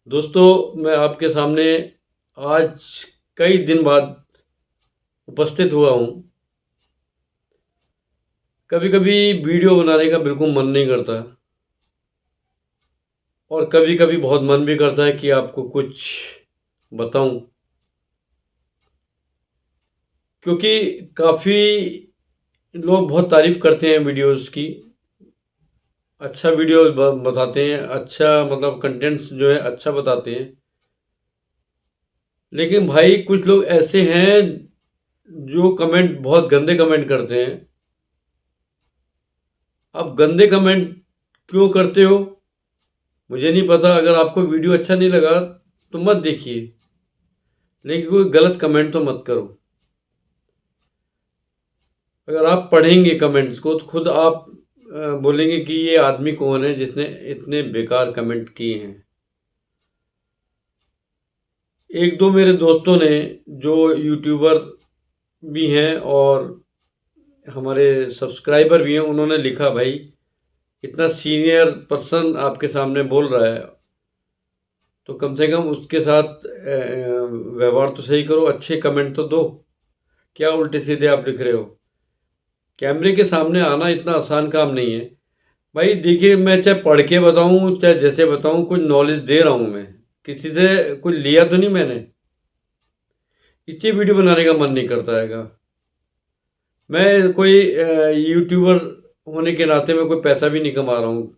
दोस्तों, मैं आपके सामने आज कई दिन बाद उपस्थित हुआ हूँ। कभी-कभी वीडियो बनाने का बिल्कुल मन नहीं करता और कभी-कभी बहुत मन भी करता है कि आपको कुछ बताऊँ। क्योंकि काफ़ी लोग बहुत तारीफ़ करते हैं वीडियोज़ की। अच्छा वीडियो बताते हैं, अच्छा मतलब कंटेंट्स जो है अच्छा बताते हैं। लेकिन भाई कुछ लोग ऐसे हैं जो कमेंट बहुत गंदे कमेंट करते हैं। अब गंदे कमेंट क्यों करते हो मुझे नहीं पता। अगर आपको वीडियो अच्छा नहीं लगा तो मत देखिए, लेकिन कोई गलत कमेंट तो मत करो। अगर आप पढ़ेंगे कमेंट्स को तो खुद आप बोलेंगे कि ये आदमी कौन है जिसने इतने बेकार कमेंट किए हैं। एक दो मेरे दोस्तों ने जो यूट्यूबर भी हैं और हमारे सब्सक्राइबर भी हैं, उन्होंने लिखा भाई इतना सीनियर पर्सन आपके सामने बोल रहा है तो कम से कम उसके साथ व्यवहार तो सही करो, अच्छे कमेंट तो दो। क्या उल्टे सीधे आप लिख रहे हो। कैमरे के सामने आना इतना आसान काम नहीं है। भाई देखिए, मैं चाहे पढ़ के बताऊं चाहे जैसे बताऊं, कुछ नॉलेज दे रहा हूं मैं। किसी से कुछ लिया तो नहीं मैंने। इसलिए वीडियो बनाने का मन नहीं करता हैगा। मैं कोई यूट्यूबर होने के नाते मैं कोई पैसा भी नहीं कमा रहा हूँ।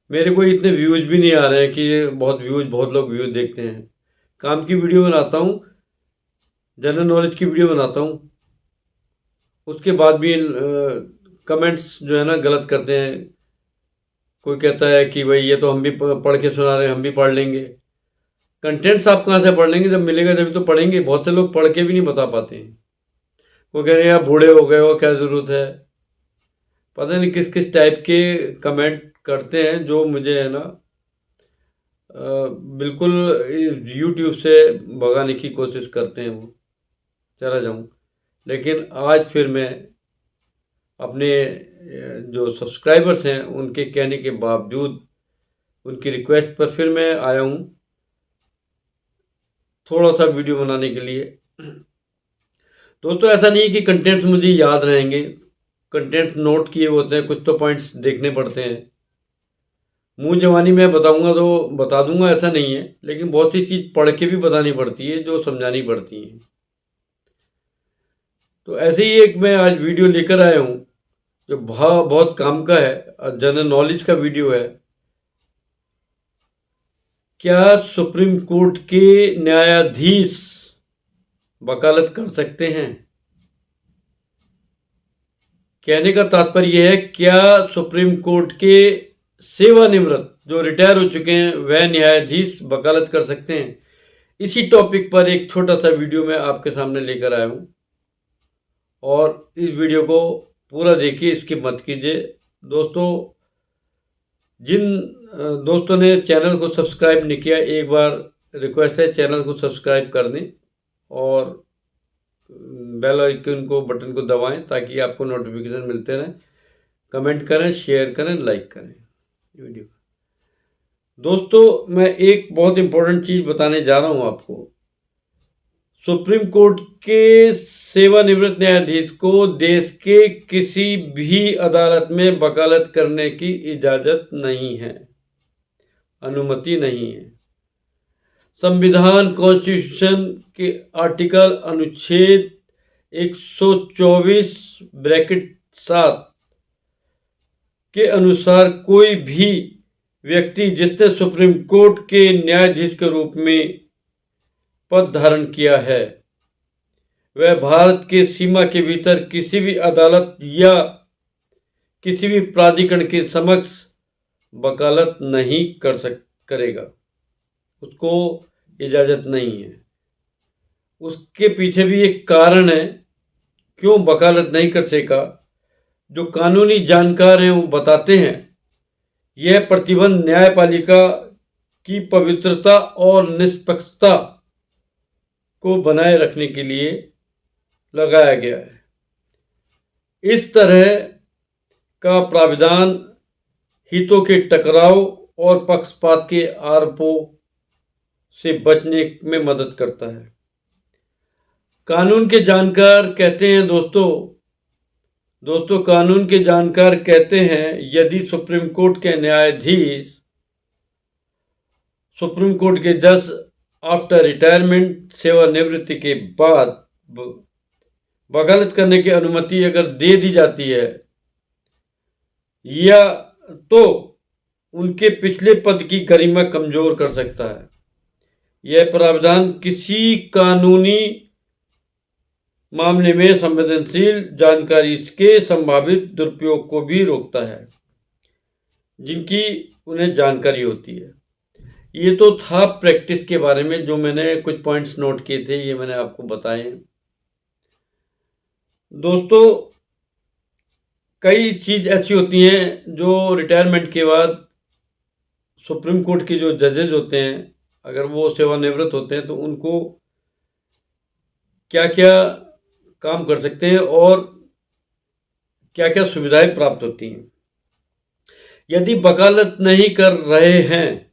मेरे कोई इतने व्यूज़ भी नहीं आ रहे हैं कि बहुत लोग व्यूज़ देखते हैं। काम की वीडियो बनाता हूँ, जनरल नॉलेज की वीडियो बनाता हूँ। उसके बाद भी कमेंट्स जो है ना गलत करते हैं। कोई कहता है कि भाई ये तो हम भी पढ़ के सुना रहे हैं, हम भी पढ़ लेंगे। कंटेंट्स आप कहाँ से पढ़ लेंगे, जब मिलेगा जब तो पढ़ेंगे। बहुत से लोग पढ़ के भी नहीं बता पाते हैं। वो कह रहे हैं यार बूढ़े हो गए हो, क्या ज़रूरत है। पता नहीं किस किस टाइप के कमेंट करते हैं जो मुझे है ना बिल्कुल यूट्यूब से भगाने की कोशिश करते हैं वो। चला जाऊँ, लेकिन आज फिर मैं अपने जो सब्सक्राइबर्स हैं उनके कहने के बावजूद, उनकी रिक्वेस्ट पर फिर मैं आया हूँ थोड़ा सा वीडियो बनाने के लिए। दोस्तों, ऐसा नहीं है कि कंटेंट्स मुझे याद रहेंगे। कंटेंट्स नोट किए होते हैं, कुछ तो पॉइंट्स देखने पड़ते हैं। मुंह जवानी मैं बताऊंगा तो बता दूंगा, ऐसा नहीं है। लेकिन बहुत सी चीज़ पढ़ के भी बतानी पड़ती है, जो समझानी पड़ती है। तो ऐसे ही एक मैं आज वीडियो लेकर आया हूँ जो बहुत काम का है, जनरल नॉलेज का वीडियो है। क्या सुप्रीम कोर्ट के न्यायाधीश वकालत कर सकते हैं। कहने का तात्पर्य यह है, क्या सुप्रीम कोर्ट के सेवानिवृत्त जो रिटायर हो चुके हैं वह न्यायाधीश वकालत कर सकते हैं। इसी टॉपिक पर एक छोटा सा वीडियो मैं आपके सामने लेकर आया हूँ और इस वीडियो को पूरा देखिए, स्किप मत कीजिए। दोस्तों, जिन दोस्तों ने चैनल को सब्सक्राइब नहीं किया, एक बार रिक्वेस्ट है चैनल को सब्सक्राइब कर दें और बेल आइकन को बटन को दबाएं ताकि आपको नोटिफिकेशन मिलते रहें। कमेंट करें, शेयर करें, लाइक करें वीडियो। दोस्तों, मैं एक बहुत इंपॉर्टेंट चीज़ बताने जा रहा हूं आपको। सुप्रीम कोर्ट के सेवानिवृत्त न्यायाधीश को देश के किसी भी अदालत में वकालत करने की इजाज़त नहीं है, अनुमति नहीं है। संविधान कॉन्स्टिट्यूशन के आर्टिकल अनुच्छेद 124 ब्रैकेट 7 के अनुसार कोई भी व्यक्ति जिसने सुप्रीम कोर्ट के न्यायाधीश के रूप में पद धारण किया है वह भारत के सीमा के भीतर किसी भी अदालत या किसी भी प्राधिकरण के समक्ष वकालत नहीं करेगा। उसको इजाज़त नहीं है। उसके पीछे भी एक कारण है क्यों वकालत नहीं कर सका। जो कानूनी जानकार हैं वो बताते हैं, यह प्रतिबंध न्यायपालिका की पवित्रता और निष्पक्षता को बनाए रखने के लिए लगाया गया है। इस तरह का प्राविधान हितों के टकराव और पक्षपात के आरोपों से बचने में मदद करता है। कानून के जानकार कहते हैं दोस्तों कानून के जानकार कहते हैं, यदि सुप्रीम कोर्ट के न्यायाधीश, सुप्रीम कोर्ट के जज आफ्टर रिटायरमेंट, सेवानिवृत्ति के बाद वकालत करने की अनुमति अगर दे दी जाती है या तो उनके पिछले पद की गरिमा कमजोर कर सकता है। यह प्रावधान किसी कानूनी मामले में संवेदनशील जानकारी के संभावित दुरुपयोग को भी रोकता है जिनकी उन्हें जानकारी होती है। ये तो था प्रैक्टिस के बारे में, जो मैंने कुछ पॉइंट्स नोट किए थे, ये मैंने आपको बताए हैं। दोस्तों कई चीज़ ऐसी होती हैं जो रिटायरमेंट के बाद सुप्रीम कोर्ट के जो जजेस होते हैं, अगर वो सेवानिवृत्त होते हैं तो उनको क्या क्या काम कर सकते हैं और क्या क्या सुविधाएं प्राप्त होती हैं। यदि वकालत नहीं कर रहे हैं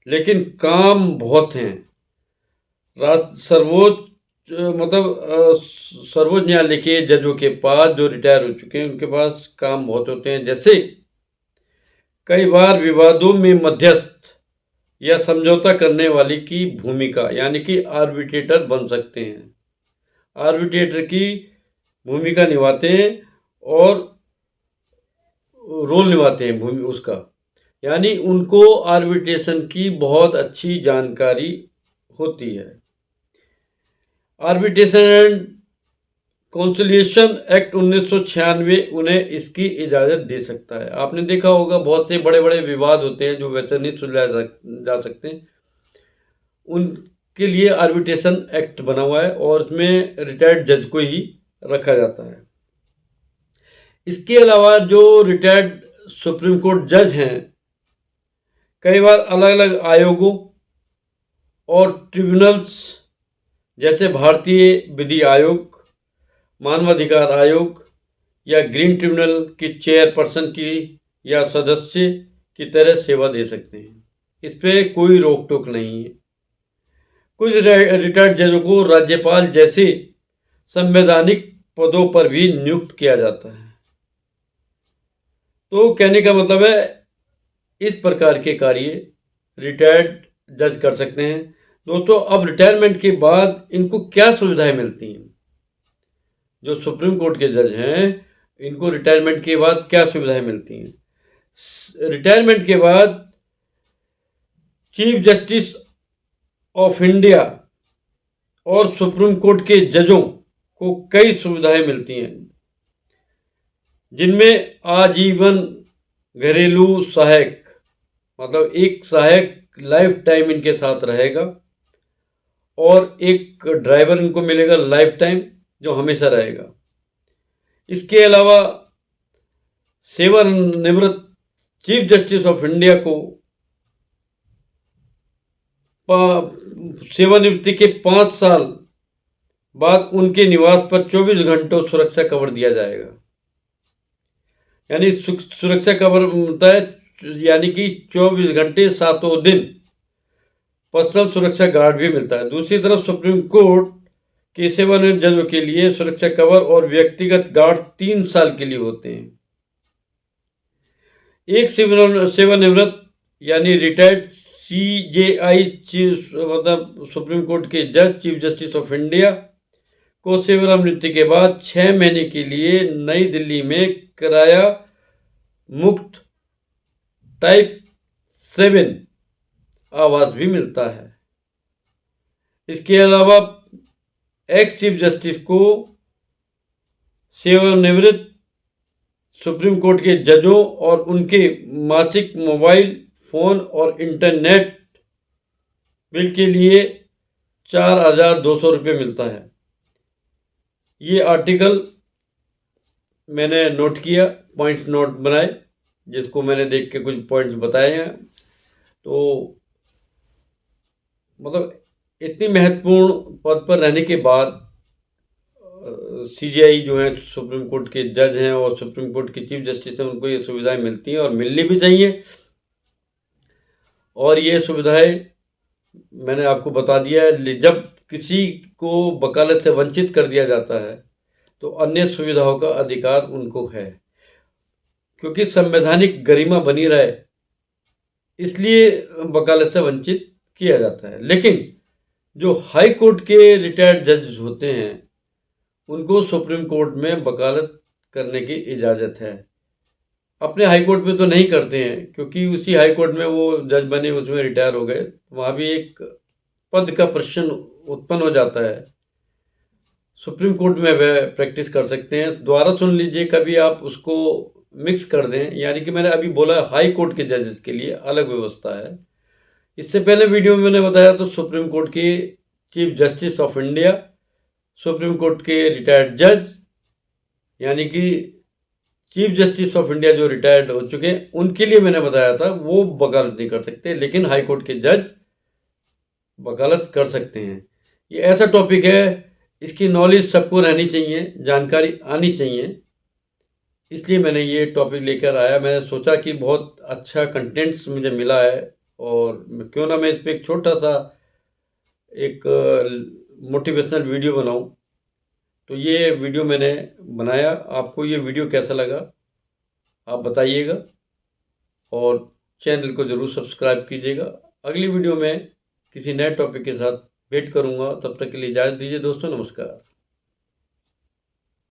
लेकिन काम बहुत हैं, सर्वोच्च न्यायालय के जजों के पास जो रिटायर हो चुके हैं उनके पास काम बहुत होते हैं, जैसे कई बार विवादों में मध्यस्थ या समझौता करने वाली की भूमिका, यानी कि आर्बिट्रेटर बन सकते हैं, आर्बिट्रेटर की भूमिका निभाते हैं और रोल निभाते हैं उसका, यानी उनको आर्बिट्रेशन की बहुत अच्छी जानकारी होती है। आर्बिट्रेशन एंड कॉन्सिलिएशन एक्ट 1996 उन्हें इसकी इजाज़त दे सकता है। आपने देखा होगा बहुत से बड़े बड़े विवाद होते हैं जो वैसे नहीं सुलझाए जा सकते, उनके लिए आर्बिट्रेशन एक्ट बना हुआ है और उसमें रिटायर्ड जज को ही रखा जाता है। इसके अलावा जो रिटायर्ड सुप्रीम कोर्ट जज हैं कई बार अलग अलग आयोगों और ट्रिब्यूनल्स जैसे भारतीय विधि आयोग, मानवाधिकार आयोग या ग्रीन ट्रिब्यूनल की चेयरपर्सन की या सदस्य की तरह सेवा दे सकते हैं। इस पर कोई रोक टोक नहीं है। कुछ रिटायर्ड जजों को राज्यपाल जैसे संवैधानिक पदों पर भी नियुक्त किया जाता है। तो कहने का मतलब है इस प्रकार के कार्य रिटायर्ड जज कर सकते हैं। दोस्तों अब रिटायरमेंट के बाद इनको क्या सुविधाएं मिलती हैं? जो सुप्रीम कोर्ट के जज हैं इनको रिटायरमेंट के बाद क्या सुविधाएं मिलती हैं? रिटायरमेंट के बाद चीफ जस्टिस ऑफ इंडिया और सुप्रीम कोर्ट के जजों को कई सुविधाएं मिलती हैं, जिनमें आजीवन घरेलू सहायक, मतलब एक सहायक लाइफ टाइम इनके साथ रहेगा और एक ड्राइवर इनको मिलेगा लाइफ टाइम जो हमेशा रहेगा। इसके अलावा सेवानिवृत्त चीफ जस्टिस ऑफ इंडिया को सेवानिवृत्ति के 5 साल बाद उनके निवास पर 24 घंटों सुरक्षा कवर दिया जाएगा। यानी सुरक्षा कवर होता है, यानी कि 24 घंटे 7 दिन पर्सनल सुरक्षा गार्ड भी मिलता है। दूसरी तरफ सुप्रीम कोर्ट के सेवानिवृत्त जजों के लिए सुरक्षा कवर और व्यक्तिगत गार्ड 3 साल के लिए होते हैं। एक सेवानिवृत्त यानी रिटायर्ड CJI मतलब सुप्रीम कोर्ट के जज चीफ जस्टिस ऑफ इंडिया को सेवानिवृत्ति के बाद 6 महीने के लिए नई दिल्ली में किराया मुक्त टाइप 7 आवास भी मिलता है। इसके अलावा एक्स चीफ जस्टिस को सेवानिवृत्त सुप्रीम कोर्ट के जजों और उनके मासिक मोबाइल फोन और इंटरनेट बिल के लिए 4,200 रुपये मिलता है। ये आर्टिकल मैंने नोट किया, पॉइंट्स नोट बनाए, जिसको मैंने देख के कुछ पॉइंट्स बताए हैं। तो मतलब इतनी महत्वपूर्ण पद पर रहने के बाद CJI जो है सुप्रीम कोर्ट के जज हैं और सुप्रीम कोर्ट के चीफ जस्टिस हैं, उनको ये सुविधाएं मिलती हैं और मिलनी भी चाहिए। और ये सुविधाएं मैंने आपको बता दिया है। जब किसी को वकालत से वंचित कर दिया जाता है तो अन्य सुविधाओं का अधिकार उनको है, क्योंकि संवैधानिक गरिमा बनी रहे इसलिए वकालत से वंचित किया जाता है। लेकिन जो हाई कोर्ट के रिटायर्ड जज होते हैं उनको सुप्रीम कोर्ट में वकालत करने की इजाज़त है। अपने हाई कोर्ट में तो नहीं करते हैं, क्योंकि उसी हाई कोर्ट में वो जज बने, उसमें रिटायर हो गए, वहाँ भी एक पद का प्रश्न उत्पन्न हो जाता है। सुप्रीम कोर्ट में वह प्रैक्टिस कर सकते हैं। दोबारा सुन लीजिए, कभी आप उसको मिक्स कर दें, यानी कि मैंने अभी बोला हाई कोर्ट के जजेस के लिए अलग व्यवस्था है। इससे पहले वीडियो में मैंने बताया तो सुप्रीम कोर्ट के chief justice of India, supreme court के रिटायर्ड जज, यानी कि चीफ जस्टिस ऑफ इंडिया जो रिटायर्ड हो चुके हैं उनके लिए मैंने बताया था, वो वकालत नहीं कर सकते, लेकिन हाई कोर्ट के जज वकालत कर सकते हैं। ये ऐसा टॉपिक है, इसकी नॉलेज सबको रहनी चाहिए, जानकारी आनी चाहिए, इसलिए मैंने ये टॉपिक लेकर आया। मैंने सोचा कि बहुत अच्छा कंटेंट्स मुझे मिला है और क्यों ना मैं इस पर एक छोटा सा एक मोटिवेशनल वीडियो बनाऊं। तो ये वीडियो मैंने बनाया। आपको ये वीडियो कैसा लगा आप बताइएगा और चैनल को ज़रूर सब्सक्राइब कीजिएगा। अगली वीडियो में किसी नए टॉपिक के साथ वेट करूंगा, तब तक के लिए इजाज़त दीजिए दोस्तों, नमस्कार।